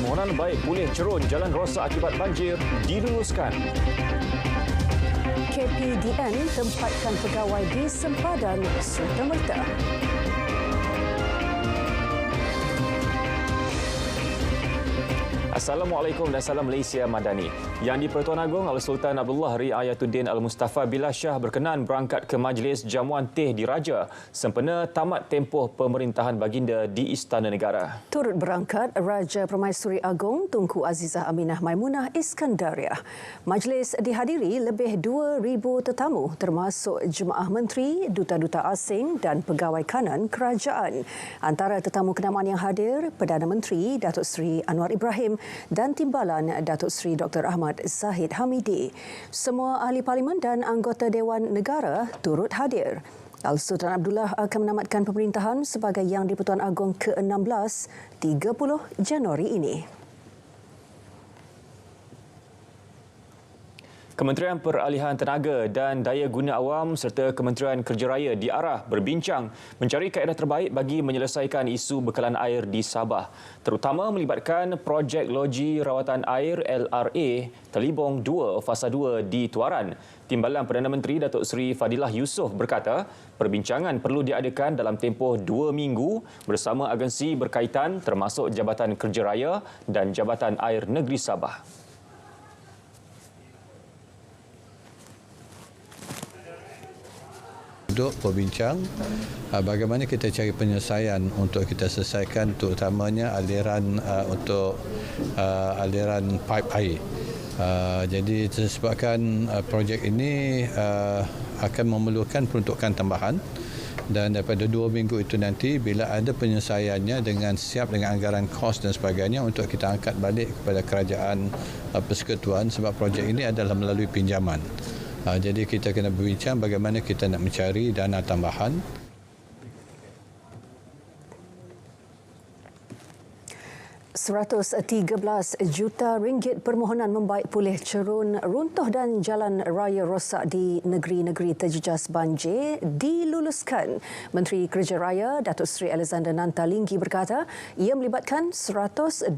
Permohonan baik pulih cerun jalan rosak akibat banjir diluluskan. KPDN tempatkan pegawai di sempadan serta-merta. Assalamualaikum dan salam Malaysia Madani. Yang di-Pertuan Agong Al-Sultan Abdullah Riayatuddin Al-Mustafa Billah Shah berkenan berangkat ke Majlis Jamuan Teh Diraja sempena tamat tempoh pemerintahan baginda di Istana Negara. Turut berangkat Raja Permaisuri Agong Tunku Azizah Aminah Maimunah Iskandariah. Majlis dihadiri lebih 2,000 tetamu termasuk jemaah menteri, duta-duta asing dan pegawai kanan kerajaan. Antara tetamu kenamaan yang hadir, Perdana Menteri Datuk Seri Anwar Ibrahim dan Timbalan Datuk Seri Dr. Ahmad Zahid Hamidi. Semua ahli parlimen dan anggota Dewan Negara turut hadir. Al-Sultan Abdullah akan menamatkan pemerintahan sebagai Yang di-Pertuan Agong ke-16 30 Januari ini. Kementerian Peralihan Tenaga dan Daya Guna Awam serta Kementerian Kerja Raya diarah berbincang mencari kaedah terbaik bagi menyelesaikan isu bekalan air di Sabah, terutama melibatkan projek loji rawatan air LRA Telibong 2 Fasa 2 di Tuaran. Timbalan Perdana Menteri Datuk Seri Fadilah Yusof berkata, perbincangan perlu diadakan dalam tempoh 2 minggu bersama agensi berkaitan termasuk Jabatan Kerja Raya dan Jabatan Air Negeri Sabah. Duduk berbincang bagaimana kita cari penyelesaian untuk kita selesaikan terutamanya aliran aliran pipe air. Jadi disebabkan projek ini akan memerlukan peruntukan tambahan dan daripada 2 minggu itu nanti bila ada penyelesaiannya dengan siap dengan anggaran kos dan sebagainya untuk kita angkat balik kepada kerajaan persekutuan sebab projek ini adalah melalui pinjaman. Jadi kita kena berbincang bagaimana kita nak mencari dana tambahan. 113 juta ringgit permohonan membaik pulih cerun runtuh dan jalan raya rosak di negeri-negeri terjejas banjir diluluskan. Menteri Kerja Raya Datuk Seri Alexander Nantalinggi berkata ia melibatkan 129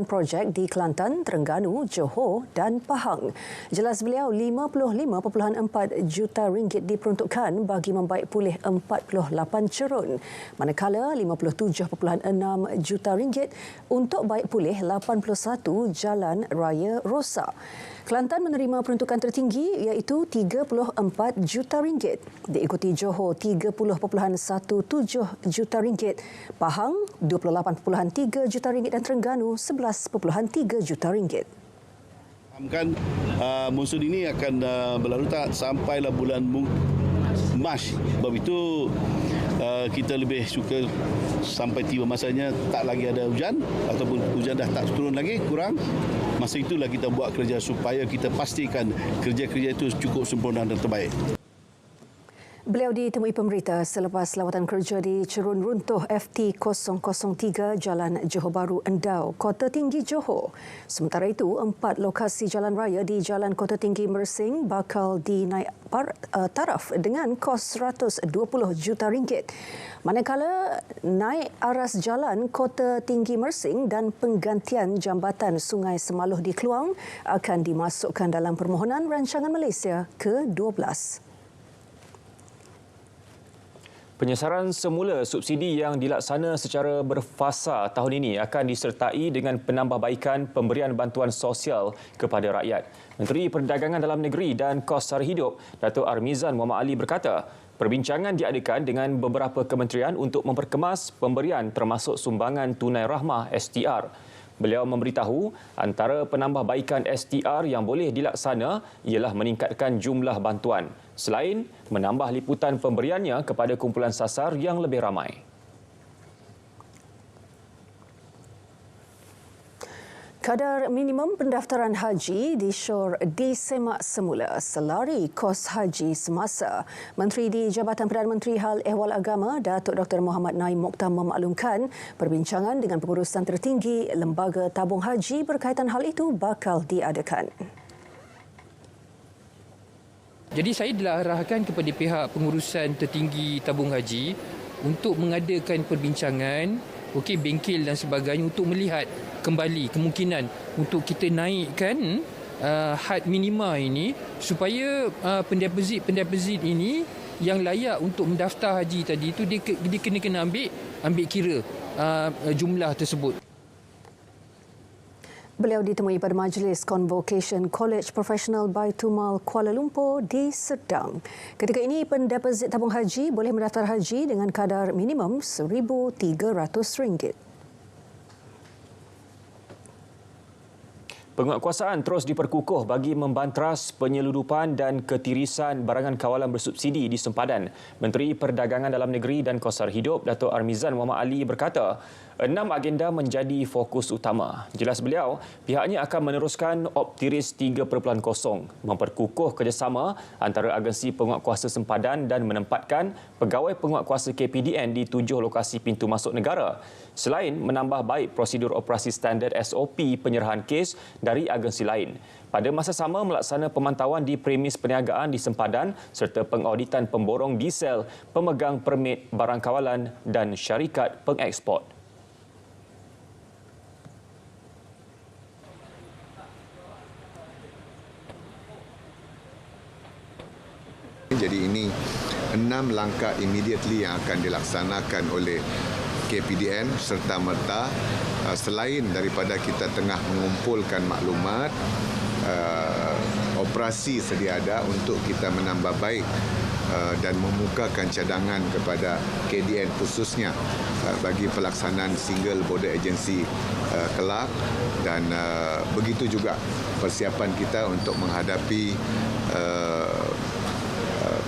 projek di Kelantan, Terengganu, Johor dan Pahang. Jelas beliau 55.4 juta ringgit diperuntukkan bagi membaik pulih 48 cerun, manakala 57.6 juta ringgit untuk baik pulih 81 jalan raya rosak. Kelantan menerima peruntukan tertinggi iaitu 34 juta ringgit, diikuti Johor 30.17 juta ringgit, Pahang 28.3 juta ringgit dan Terengganu 11.3 juta ringgit. Monsun ini akan berlalu tak sampailah bulan Mac. Sebab itu kita lebih suka sampai tiba masanya tak lagi ada hujan ataupun hujan dah tak turun lagi, kurang. Masa itulah kita buat kerja supaya kita pastikan kerja-kerja itu cukup sempurna dan terbaik. Beliau ditemui pemberita selepas lawatan kerja di cerun runtuh FT003 Jalan Johor Bahru Endau, Kota Tinggi Johor. Sementara itu, 4 lokasi jalan raya di Jalan Kota Tinggi Mersing bakal dinaik taraf dengan kos 120 juta ringgit. Manakala naik aras jalan Kota Tinggi Mersing dan penggantian jambatan Sungai Semaluh di Kluang akan dimasukkan dalam permohonan Rancangan Malaysia ke-12. Penyesaran semula subsidi yang dilaksana secara berfasa tahun ini akan disertai dengan penambahbaikan pemberian bantuan sosial kepada rakyat. Menteri Perdagangan Dalam Negeri dan Kos Sara Hidup, Datuk Armizan Muhammad Ali berkata, perbincangan diadakan dengan beberapa kementerian untuk memperkemas pemberian termasuk sumbangan tunai rahmah STR. Beliau memberitahu antara penambahbaikan STR yang boleh dilaksana ialah meningkatkan jumlah bantuan selain menambah liputan pemberiannya kepada kumpulan sasar yang lebih ramai. Kadar minimum pendaftaran haji disyur disemak semula selari kos haji semasa. Menteri di Jabatan Perdana Menteri Hal Ehwal Agama, Datuk Dr. Muhammad Naim Mokhtar memaklumkan perbincangan dengan pengurusan tertinggi Lembaga Tabung Haji berkaitan hal itu bakal diadakan. Jadi saya diarahkan kepada pihak pengurusan tertinggi tabung haji untuk mengadakan perbincangan okey, bengkel dan sebagainya untuk melihat kembali kemungkinan untuk kita naikkan had minima ini supaya pendeposit ini yang layak untuk mendaftar haji tadi itu dia kena ambil kira jumlah tersebut. Beliau ditemui pada Majlis Convocation College Professional Baitumal Kuala Lumpur di Serdang. Ketika ini, pendeposit tabung haji boleh mendaftar haji dengan kadar minimum RM1,300. Penguatkuasaan terus diperkukuh bagi membantras penyeludupan dan ketirisan barangan kawalan bersubsidi di sempadan. Menteri Perdagangan Dalam Negeri dan Kos Sara Hidup, Dato' Armizan Muhammad Ali berkata, 6 agenda menjadi fokus utama. Jelas beliau, pihaknya akan meneruskan Optiris 3.0, memperkukuh kerjasama antara agensi penguatkuasa sempadan dan menempatkan pegawai penguatkuasa KPDN di 7 lokasi pintu masuk negara. Selain menambah baik prosedur operasi standard SOP penyerahan kes dari agensi lain. Pada masa sama, melaksana pemantauan di premis perniagaan di sempadan serta pengauditan pemborong diesel, pemegang permit barang kawalan dan syarikat pengeksport. Jadi ini 6 langkah immediately yang akan dilaksanakan oleh KPDN serta merta, selain daripada kita tengah mengumpulkan maklumat, operasi sedia ada untuk kita menambah baik dan memukakan cadangan kepada KDN khususnya bagi pelaksanaan single border agency kelak, dan begitu juga persiapan kita untuk menghadapi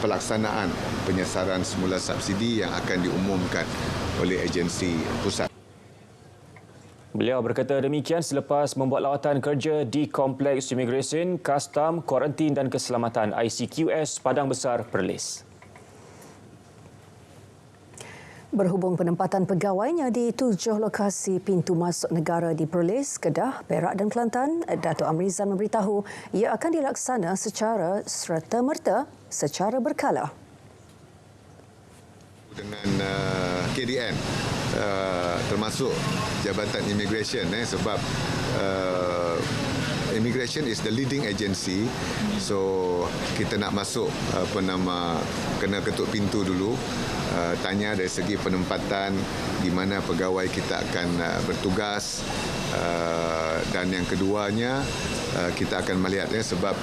pelaksanaan penyesaran semula subsidi yang akan diumumkan oleh agensi pusat. Beliau berkata demikian selepas membuat lawatan kerja di Kompleks Immigration, Kastam, Kuarantin dan Keselamatan ICQS Padang Besar, Perlis. Berhubung penempatan pegawainya di 7 lokasi pintu masuk negara di Perlis, Kedah, Perak dan Kelantan, Dato' Amrizan memberitahu ia akan dilaksana secara serta-merta secara berkala. Dengan KDN termasuk Jabatan Immigration sebab Immigration is the leading agency, so kita nak masuk kena ketuk pintu dulu, tanya dari segi penempatan di mana pegawai kita akan bertugas, dan yang keduanya kita akan melihatnya sebab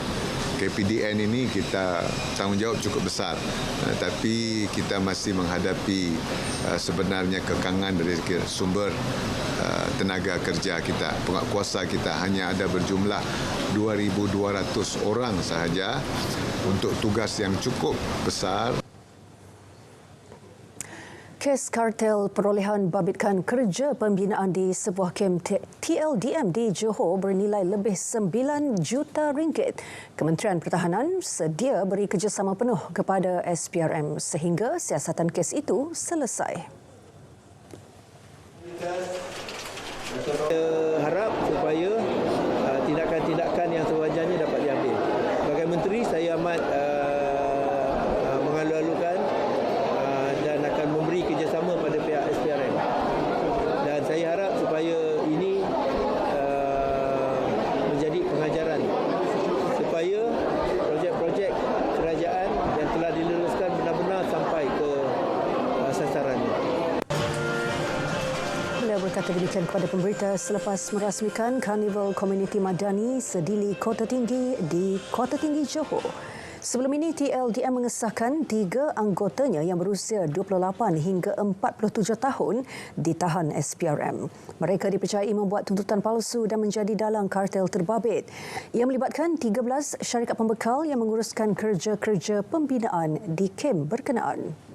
KPDN ini kita tanggungjawab cukup besar, tapi kita masih menghadapi sebenarnya kekangan dari sumber tenaga kerja kita. Penguatkuasa kita hanya ada berjumlah 2,200 orang sahaja untuk tugas yang cukup besar. Kes kartel perolehan babitkan kerja pembinaan di sebuah kem TLDM di Johor bernilai lebih RM9 juta. Kementerian Pertahanan sedia beri kerjasama penuh kepada SPRM sehingga siasatan kes itu selesai. Kita harap supaya tindakan-tindakan yang sewajarnya dapat diambil. Sebagai menteri, saya amat mengalu-alukan dan akan memberi kerjasama pada pihak SPRM. Dan saya harap supaya ini menjadi pengajaran supaya projek-projek kerajaan yang telah diluluskan benar-benar sampai ke sasarannya. Beliau berkata demikian kepada pemberita selepas merasmikan Karnival Komuniti Madani Sedili Kota Tinggi di Kota Tinggi Johor. Sebelum ini, TLDM mengesahkan 3 anggotanya yang berusia 28 hingga 47 tahun ditahan SPRM. Mereka dipercayai membuat tuntutan palsu dan menjadi dalang kartel terbabit. Ia melibatkan 13 syarikat pembekal yang menguruskan kerja-kerja pembinaan di kem berkenaan.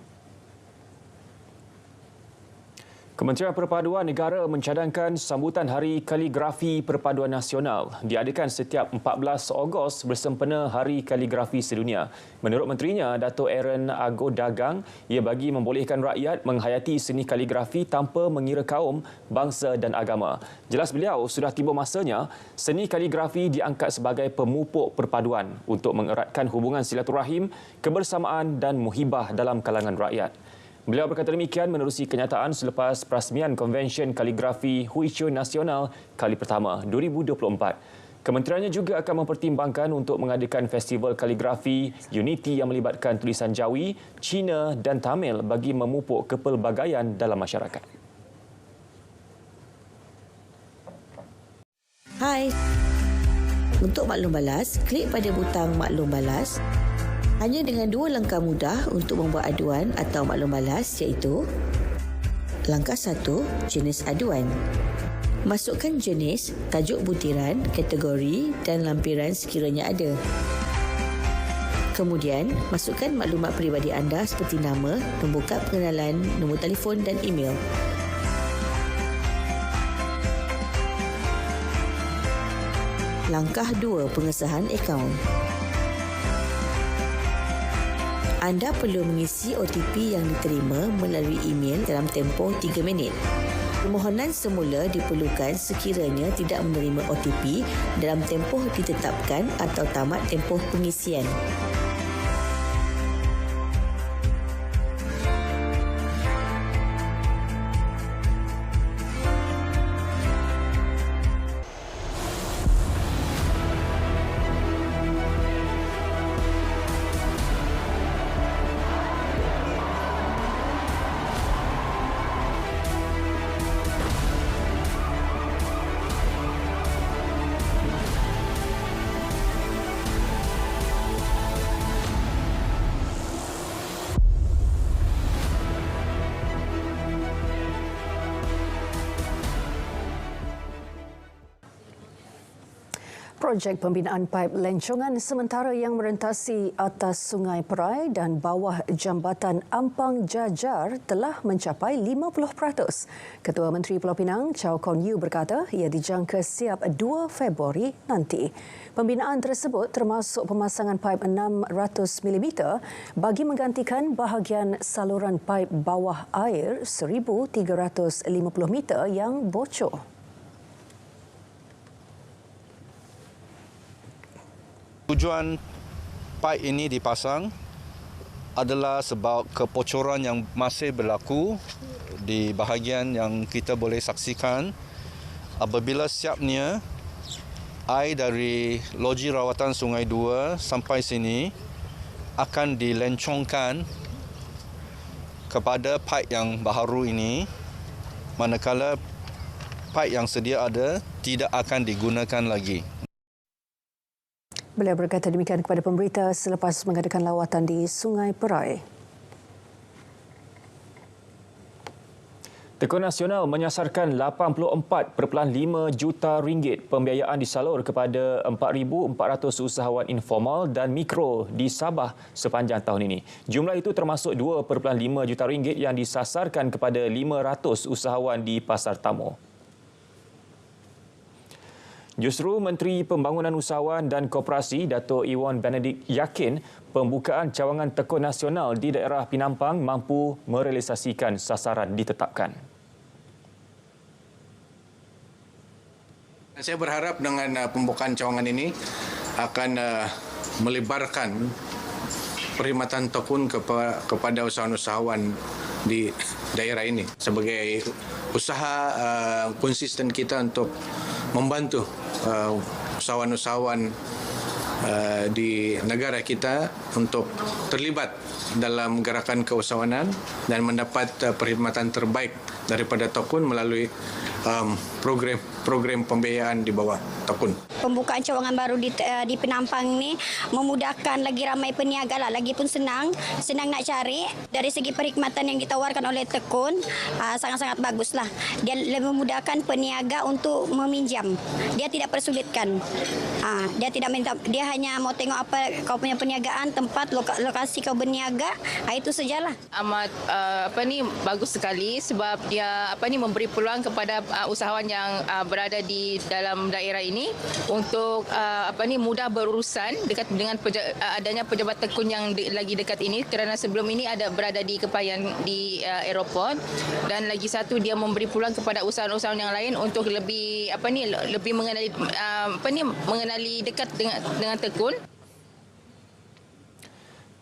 Kementerian Perpaduan Negara mencadangkan sambutan Hari Kaligrafi Perpaduan Nasional diadakan setiap 14 Ogos bersempena Hari Kaligrafi Sedunia. Menurut menterinya, Dato' Aaron Ago Dagang, ia bagi membolehkan rakyat menghayati seni kaligrafi tanpa mengira kaum, bangsa dan agama. Jelas beliau, sudah tiba masanya seni kaligrafi diangkat sebagai pemupuk perpaduan untuk mengeratkan hubungan silaturahim, kebersamaan dan muhibah dalam kalangan rakyat. Beliau berkata demikian menerusi kenyataan selepas perasmian Konvensyen Kaligrafi Huichun Nasional kali pertama 2024. Kementeriannya juga akan mempertimbangkan untuk mengadakan festival kaligrafi Unity yang melibatkan tulisan Jawi, Cina dan Tamil bagi memupuk kepelbagaian dalam masyarakat. Hai. Untuk maklum balas, klik pada butang maklum balas. Hanya dengan 2 langkah mudah untuk membuat aduan atau maklum balas iaitu langkah 1, jenis aduan. Masukkan jenis, tajuk butiran, kategori dan lampiran sekiranya ada. Kemudian, masukkan maklumat peribadi anda seperti nama, nombor kad pengenalan, nombor telefon dan email. Langkah 2, pengesahan akaun. Anda perlu mengisi OTP yang diterima melalui email dalam tempoh 3 minit. Permohonan semula diperlukan sekiranya tidak menerima OTP dalam tempoh ditetapkan atau tamat tempoh pengisian. Projek pembinaan paip lencongan sementara yang merentasi atas Sungai Perai dan bawah Jambatan Ampang Jajar telah mencapai 50%. Ketua Menteri Pulau Pinang, Chow Kon Yew berkata ia dijangka siap 2 Februari nanti. Pembinaan tersebut termasuk pemasangan paip 600 mm bagi menggantikan bahagian saluran paip bawah air 1,350 meter yang bocor. Tujuan paip ini dipasang adalah sebab kebocoran yang masih berlaku di bahagian yang kita boleh saksikan. Apabila siapnya, air dari loji rawatan Sungai 2 sampai sini akan dilencongkan kepada paip yang baharu ini, manakala paip yang sedia ada tidak akan digunakan lagi. Beliau berkata demikian kepada pemberita selepas mengadakan lawatan di Sungai Perai. Tekun Nasional menyasarkan 84.5 juta ringgit pembiayaan disalur kepada 4,400 usahawan informal dan mikro di Sabah sepanjang tahun ini. Jumlah itu termasuk 2.5 juta ringgit yang disasarkan kepada 500 usahawan di Pasar Tamo. Justru Menteri Pembangunan Usahawan dan Koperasi Dato' Iwan Benedict yakin pembukaan cawangan Tekun Nasional di daerah Pinampang mampu merealisasikan sasaran ditetapkan. Saya berharap dengan pembukaan cawangan ini akan melebarkan perkhidmatan tekun kepada usahawan-usahawan di daerah ini sebagai usaha konsisten kita untuk membantu usahawan-usahawan di negara kita untuk terlibat dalam gerakan keusahawanan dan mendapat perkhidmatan terbaik daripada tekun melalui program pembiayaan di bawah tekun. Pembukaan cawangan baru di Penampang ini memudahkan lagi ramai peniaga lah, lagi pun senang nak cari. Dari segi perkhidmatan yang ditawarkan oleh tekun sangat-sangat baguslah. Dia lebih memudahkan peniaga untuk meminjam. Dia tidak persulitkan. Dia tidak minta, dia hanya mau tengok apa kau punya perniagaan, tempat lokasi kau berniaga, itu sajalah. Amat bagus sekali sebab dia memberi peluang kepada usahawan yang berada di dalam daerah ini untuk mudah berurusan dekat dengan adanya pejabat tekun yang lagi dekat ini, kerana sebelum ini berada di Kepayan di aeroport, dan lagi satu dia memberi peluang kepada usahawan-usahawan yang lain untuk lebih mengenali dekat dengan tekun.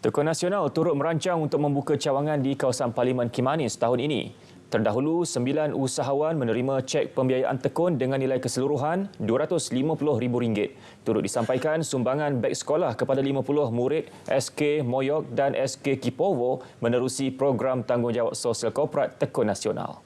Tekun Nasional turut merancang untuk membuka cawangan di kawasan Parlimen Kimanis tahun ini. Terdahulu, 9 usahawan menerima cek pembiayaan tekun dengan nilai keseluruhan RM250,000. Turut disampaikan sumbangan beg sekolah kepada 50 murid SK Moyok dan SK Kipovo menerusi program tanggungjawab sosial korporat Tekun Nasional.